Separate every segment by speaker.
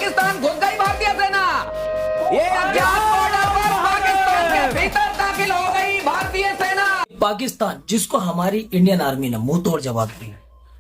Speaker 1: पाकिस्तान घुस गई भारतीय सेना। ये अज्ञात बॉर्डर पर पाकिस्तान के भीतर दाखिल हो गई भारतीय सेना।
Speaker 2: पाकिस्तान जिसको हमारी इंडियन आर्मी ने मुंह तोड़ जवाब दिया।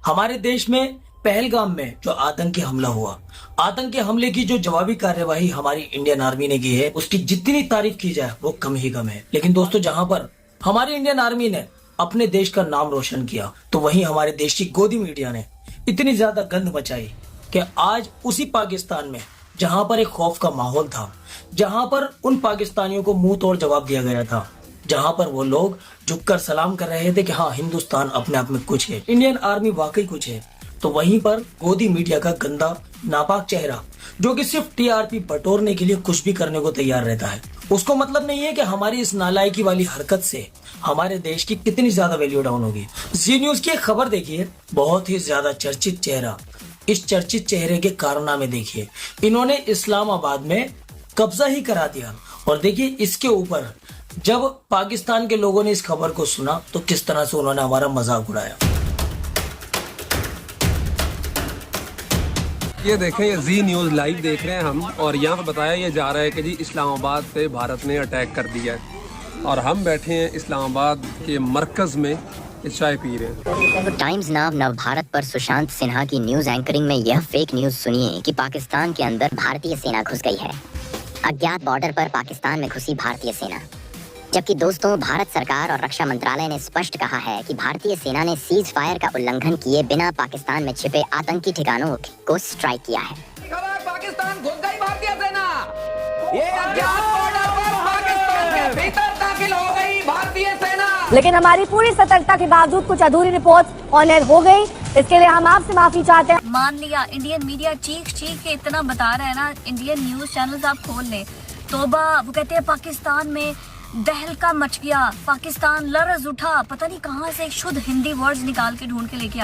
Speaker 2: हमारे देश में पहलगाम में जो आतंकी हमला हुआ, आतंकी हमले की जो जवाबी कार्यवाही हमारी इंडियन आर्मी ने की है, उसकी जितनी तारीफ की जाए वो कम ही कम है। लेकिन दोस्तों, जहां पर हमारी इंडियन आर्मी ने अपने देश का नाम रोशन किया, तो वहीं हमारे देश की गोदी मीडिया ने इतनी ज्यादा गंद मचाई कि आज उसी पाकिस्तान में जहां पर एक खौफ का माहौल था, जहां पर उन पाकिस्तानियों को मुंह तोड़ जवाब दिया गया था, जहां पर वो लोग झुककर सलाम कर रहे थे कि हाँ, हिंदुस्तान अपने आप में कुछ है, इंडियन आर्मी वाकई कुछ है, तो वहीं पर गोदी मीडिया का गंदा नापाक चेहरा, जो कि सिर्फ टीआरपी बटोरने के लिए कुछ भी करने को तैयार रहता है, उसको मतलब नहीं है कि हमारी इस नालायकी वाली हरकत से हमारे देश की कितनी ज्यादा वैल्यू डाउन होगी। जी न्यूज की एक खबर देखिए, बहुत ही ज्यादा चर्चित चेहरा, इस चर्चित चेहरे के कारनामे देखिए। इन्होंने इस्लामाबाद में कब्जा ही करा दिया, और देखिए इसके ऊपर जब पाकिस्तान के लोगों ने इस खबर को सुना तो किस तरह से उन्होंने हमारा मजाक उड़ाया।
Speaker 3: ये देखें, ये जी न्यूज़ लाइव देख रहे हैं हम, और यहाँ पे बताया ये जा रहा है कि जी इस्लामाबाद पे भारत ने अटैक कर दिया है, और हम बैठे हैं इस्लामाबाद के मरकज़ में चाय पी रहे हैं।
Speaker 4: तो टाइम्स नाव नव भारत पर सुशांत सिन्हा की न्यूज़ एंकरिंग में यह फेक न्यूज़ सुनिए कि पाकिस्तान के अंदर भारतीय सेना घुस गई है। अज्ञात बॉर्डर पर पाकिस्तान में घुसी भारतीय सेना। जबकि दोस्तों, भारत सरकार और रक्षा मंत्रालय ने स्पष्ट कहा है कि भारतीय सेना ने सीज फायर का उल्लंघन किए बिना पाकिस्तान में छिपे आतंकी ठिकानों को स्ट्राइक किया है।
Speaker 1: खबर, पाकिस्तान घुस गई भारतीय सेना। ये अज्ञात बॉर्डर पर पाकिस्तान के भीतर दाखिल हो गई भारतीय सेना।
Speaker 5: लेकिन हमारी पूरी सतर्कता के बावजूद कुछ अधूरी रिपोर्ट ऑन एयर हो गई, इसके लिए हम आपसे माफी चाहते हैं।
Speaker 6: मान लिया इंडियन मीडिया चीख के इतना बता रहा है ना, इंडियन न्यूज चैनल्स आप खोल लें, तोबा, वो कहते हैं पाकिस्तान में दहलका मच गया, पाकिस्तान लरज उठा, पता नहीं कहाँ से एक शुद्ध हिंदी वर्ड्स निकाल के ढूंढ के लेके आ रहे हैं।